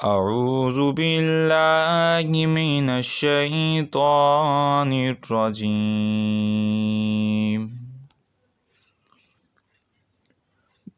أعوذ بالله من الشيطان الرجيم.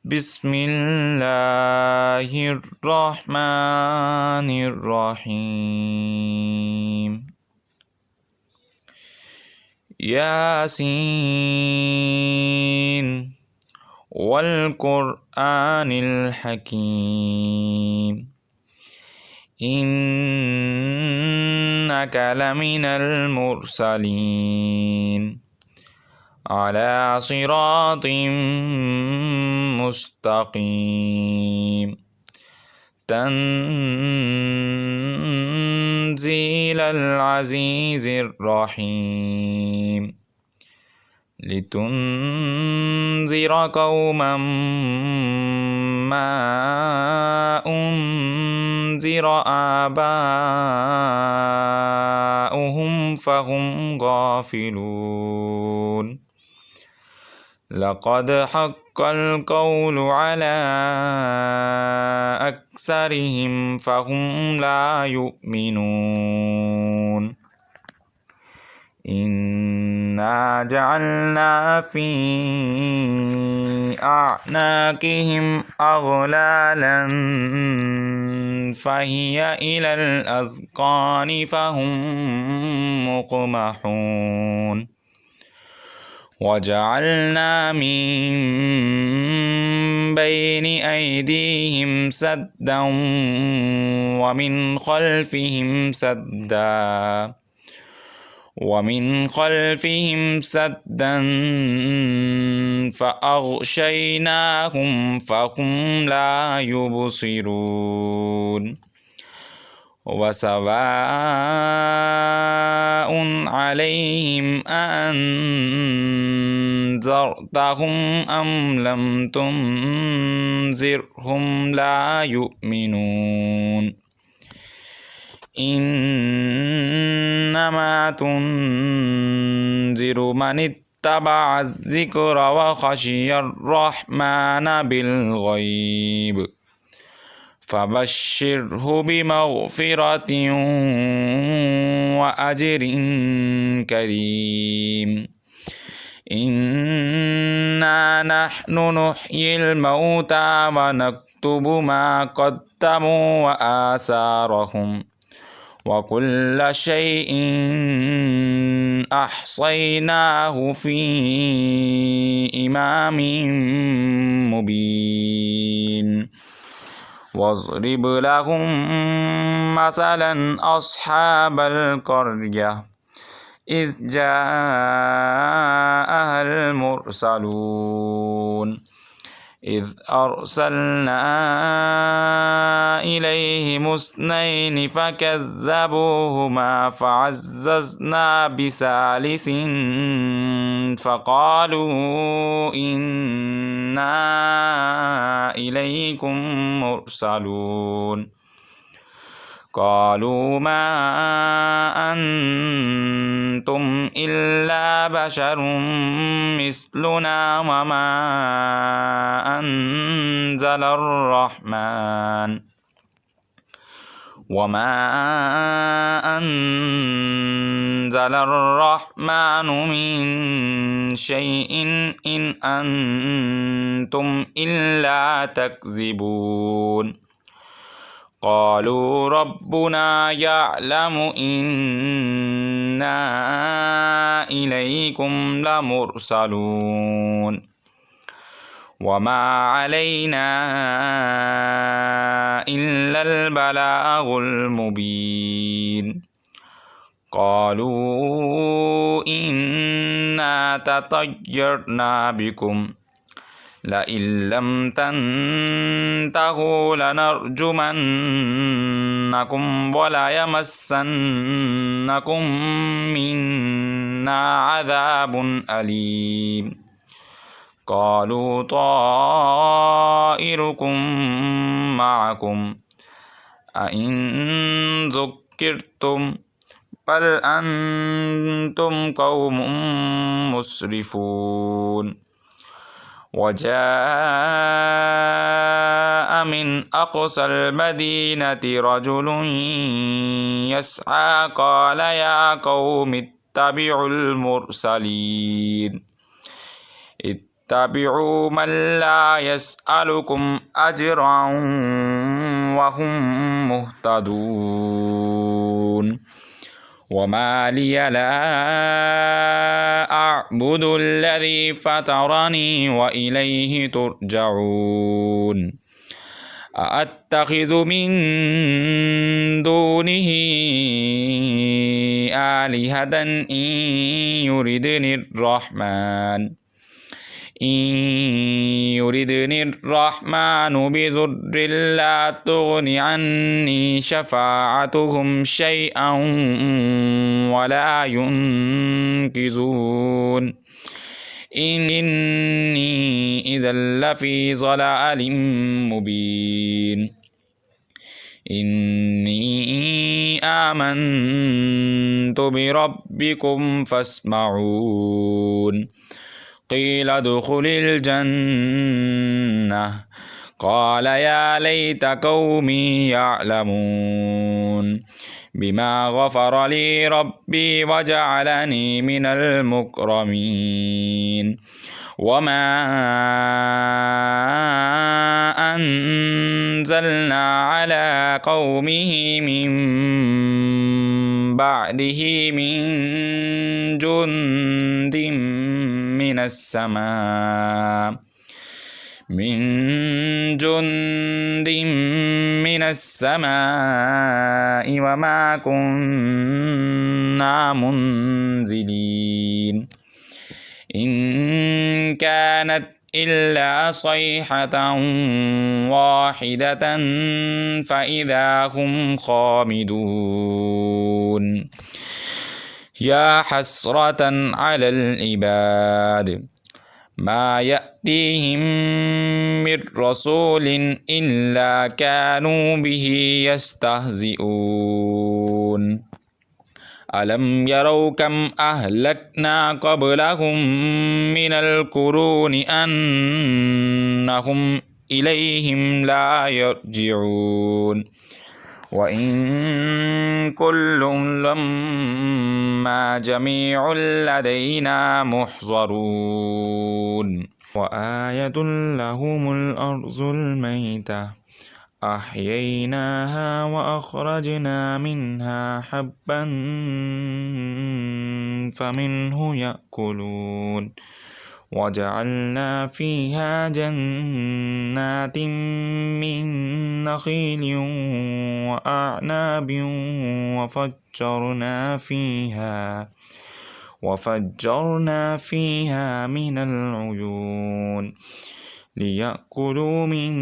بسم الله الرحمن الرحيم. ياسين والقرآن الحكيم إنك لمن المرسلين على صراط مستقيم تنزيل العزيز الرحيم لتنذر قوما ما أنذر آباؤهم فهم غافلون. لقد حق القول على أكثرهم فهم لا يؤمنون. إنا جعلنا في أعناقهم أغلالا فهي إلى الأذقان فهم مقمحون. وجعلنا من بين أيديهم سدا ومن خلفهم سدا فأغشيناهم فهم لا يبصرون. وسواء عليهم أأنذرتهم أم لم تنذرهم لا يؤمنون. إنما تنذر من اتبع الذكر وخشي الرحمن بالغيب فبشره بمغفرة وأجر كريم. إنا نحن نحيي الموتى ونكتب ما قدموا وآثارهم وكل شيء أحصيناه في إمام مبين. واضرب لهم مثلا أصحاب القرية إذ جاءها المرسلون إذ أرسلنا إليهم اثنين فكذبوهما فعززنا بثالث فقالوا إنا إليكم مرسلون. قالوا ما أنتم إلا بشر مثلنا وما أنزل الرحمن من شيء إن أنتم إلا تكذبون. قالوا ربنا يعلم إنا إليكم لمرسلون وما علينا إلا البلاغ المبين. قالوا إنا تطيرنا بكم لئن لم تنتهوا لنرجمنكم وليمسنكم منا عذاب أليم. قالوا طائركم معكم أئن ذكرتم بل أنتم قوم مسرفون. وجاء من أقصى المدينة رجل يسعى قال يا قوم اتبعوا المرسلين اتبعوا من لا يسألكم أجرا وهم مهتدون وما لي لا أعبد الذي فطرني وإليه ترجعون أأتخذ من دونه آلهة إن يردني الرحمن بضر لا تغن عني شفاعتهم شيئا ولا ينقذون إني إذا لفي ضلال مبين إني آمنت بربكم فاسمعون قيل ادخل الجنة قال يا ليت قومي يعلمون بما غفر لي ربي وجعلني من المكرمين وما أنزلنا على قومه من بعده من جند من السماء وما كنا منزلين إن كانت إلا صيحة واحدة فإذا هم خامدون يا حسرة على العباد ما يأتيهم من رسول إلا كانوا به يستهزئون ألم يروا كم أهلكنا قبلهم من القرون أنهم إليهم لا يرجعون وإن كل لما جميع لدينا محضرون وآية لهم الأرض الميتة أحييناها وأخرجنا منها حبا فمنه يأكلون وجعلنا فيها جنات من نخيل وأعناب وفجرنا فيها من العيون ليأكلوا من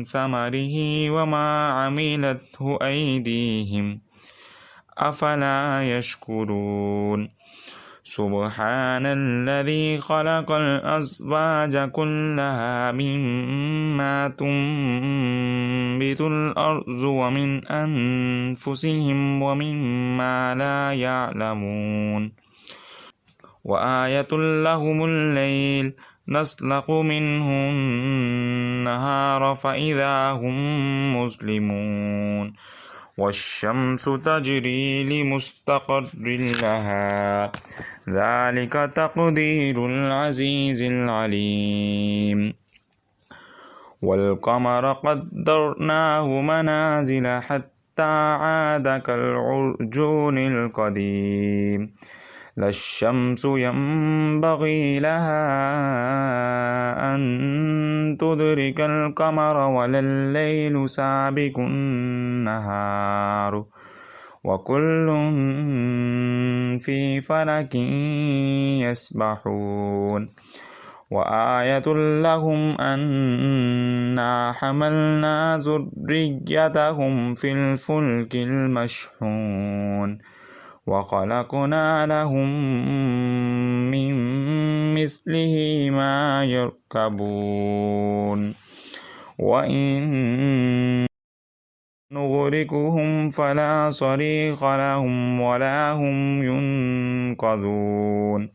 ثمره وما عملته أيديهم أفلا يشكرون سبحان الذي خلق الأزواج كلها مما تنبت الأرض ومن أنفسهم ومما لا يعلمون وآية لهم الليل نسلخ منه النهار فإذا هم مظلمون والشمس تجري لمستقر لها ذلك تقدير العزيز العليم والقمر قدرناه منازل حتى عاد كالعرجون القديم لا الشمس ينبغي لها أن تدرك القمر ولا الليل سابق النهار وكل في فلك يسبحون وآية لهم أنا حملنا ذريتهم في الفلك المشحون وخلقنا لهم من مثله ما يركبون وإن نغرقهم فلا صريخ لهم ولا هم ينقذون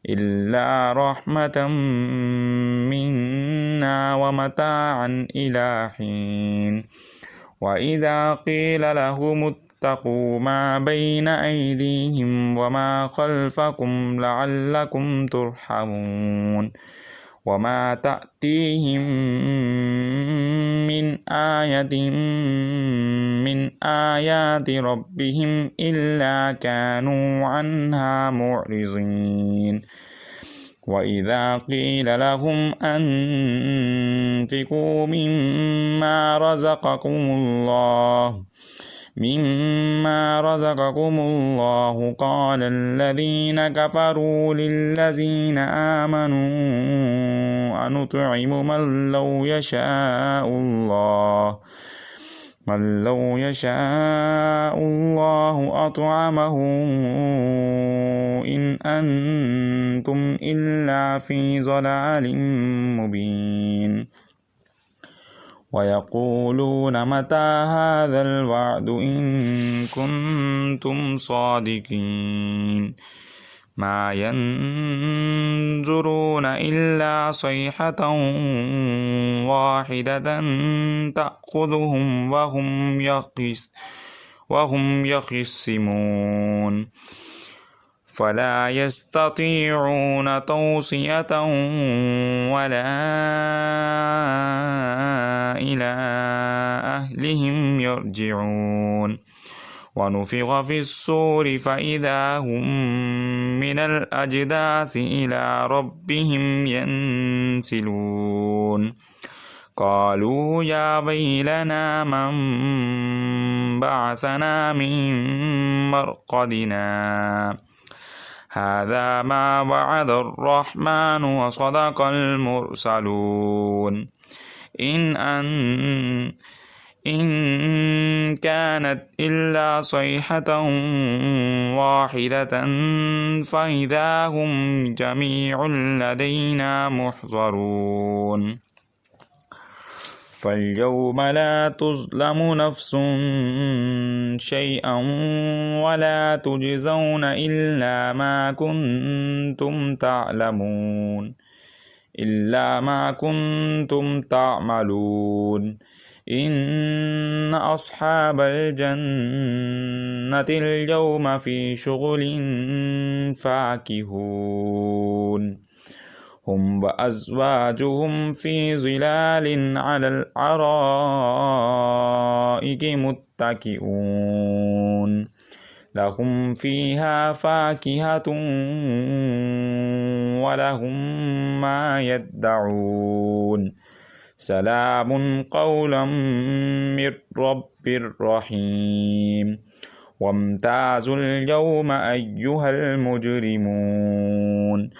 إلا رحمة منا ومتاعا إلى حين وإذا قيل لهم اتقوا ما بين أيديهم وما خلفكم لعلكم ترحمون وما تأتيهم من آية من آيات ربهم إلا كانوا عنها معرضين وإذا قيل لهم أنفقوا مما رزقكم الله قال الذين كفروا للذين آمنوا أنطعم من لو يشاء الله أطعمه إن أنتم إلا في ضلال مبين ويقولون متى هذا الوعد إن كنتم صادقين ما ينظرون إلا صيحة واحدة تأخذهم وهم يخصمون فلا يستطيعون توصية ولا إلى أهلهم يرجعون ونفخ في الصور فإذا هم من الأجداث إلى ربهم ينسلون قالوا يا ويلنا من بعثنا من مرقدنا هذا ما وعد الرحمن وصدق المرسلون إن كانت إلا صيحة واحدة فإذا هم جميع لدينا محضرون فاليوم لا تظلم نفس شيئا ولا تجزون إلا ما كنتم تعملون إن أصحاب الجنة اليوم في شغل فاكهون هم وأزواجهم في ظلال على الأرائك متكئون لهم فيها فاكهة ولهم ما يدعون سلام قولا من رب رحيم وامتازوا اليوم أيها المجرمون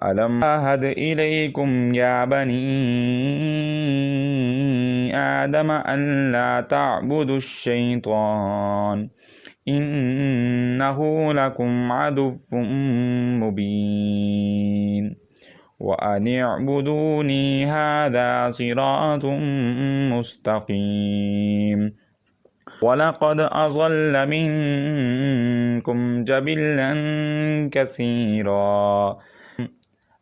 ألم أعهد إليكم يا بني آدم أن لا تعبدوا الشيطان إنه لكم عدو مبين وأن اعبدوني هذا صراط مستقيم ولقد أضل منكم جبلا كثيرا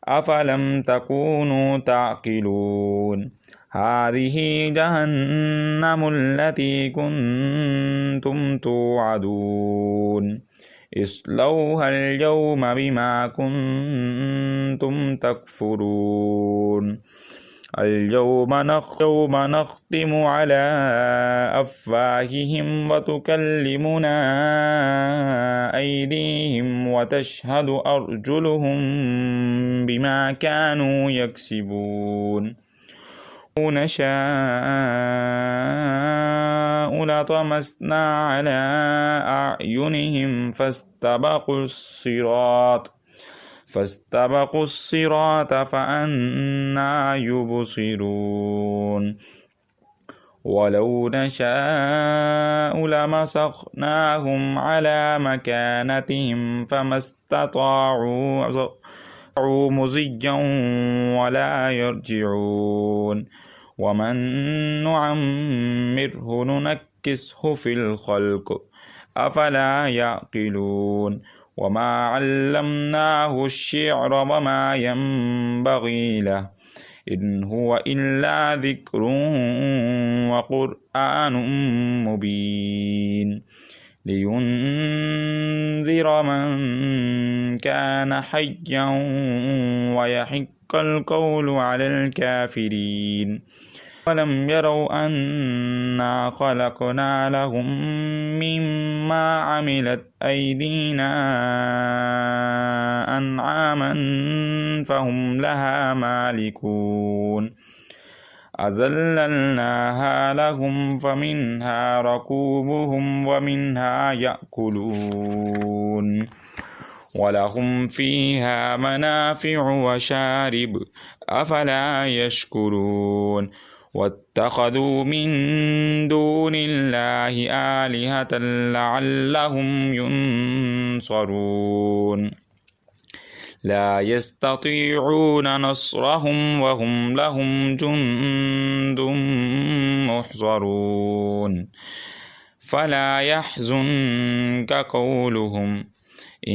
أفلم تكونوا تعقلون هذه جهنم التي كنتم توعدون اصلوها اليوم بما كنتم تكفرون اليوم نختم على أفواههم وتكلمنا أيديهم وتشهد أرجلهم بما كانوا يكسبون نشاء لطمسنا على أعينهم فاستبقوا الصراط فأنى يبصرون ولو نشاء لمسخناهم على مكانتهم فما استطاعوا مضيا ولا يرجعون ومن نعمره ننكسه في الخلق أفلا يعقلون वमा अल्लमनाहु अश्शिअर वमा यंबगी लह इन हुवा इल्ला ज़िक्रुन व क़ुरआनुम मुबीन लियुन्ज़िर मन कान हय्यन व यहिक्कल क़ौलु अलल काफ़िरीन वलम यरौ अन्ना खलक़ना लहुम मिम्मा अमिलत अयदीना अनआमन फहुम लहा मालिकून अज़ल्लल्नाहा लहुम फमिन्हा रकूबुहुम वमिन्हा यअकुलून वलहुम फ़ीहा मनाफ़िअु वशारिब अफ़ला यशकुरून वत्तख़ज़ू मिन दूनिल्लाहि आलिहतन लअल्लहुम युनसरून ला यस्ततीऊन नस्रहुम वहुम लहुम जुन्दुम मुहज़रून फला यहज़ुनक क़ौलुहुम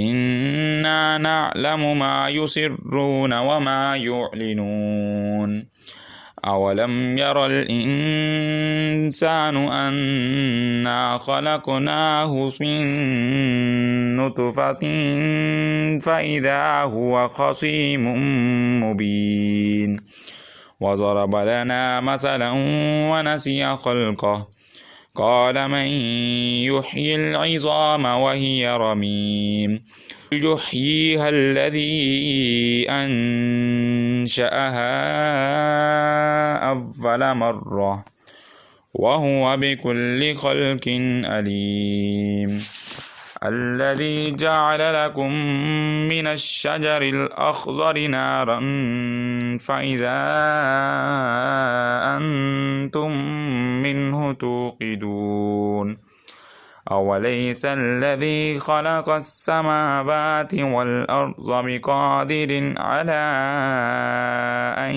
इन्ना नअलमु मा युसिर्रून वमा युअलिनून अवलम यरल इंसानु अन्ना खलक़नाहु मिन नुतफ़तिन फ़इज़ा हुवा ख़सीमुम मुबीन वज़रब लना मसलन वनसिय ख़ल्क़ह क़ाल मन युह्यिल इज़ाम वहिय रमीम युह्यीहा अल्लज़ी अंशअहा अव्वल मर्रह वहुव बिकुल्लि ख़ल्क़िन अलीम अल्लज़ी जअल लकुम मिनश्शजरिल अख़ज़रि नारन फ़इज़ा अंतुम मिन्हु तूक़िदून अवलैस अल्लज़ी ख़लक़स्समावाति वल्अर्ज़ बिक़ादिरिन अला अन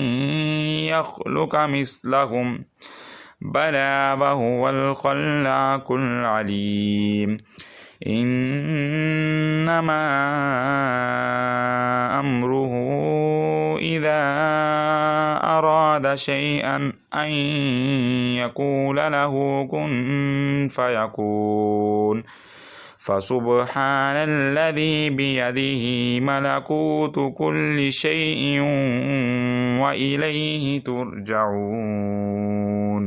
यख़्लुक़ मिस्लहुम बला वहुवल ख़ल्लाक़ुल अलीम इन्नमा अम्रुहु इज़ा अराद शैअन अन यक़ूल लहु कुन फ़यकून फ़सुब्हानल्लज़ी बियदिही मलकूतु कुल्लि शैइन व इलैहि तुरजऊन।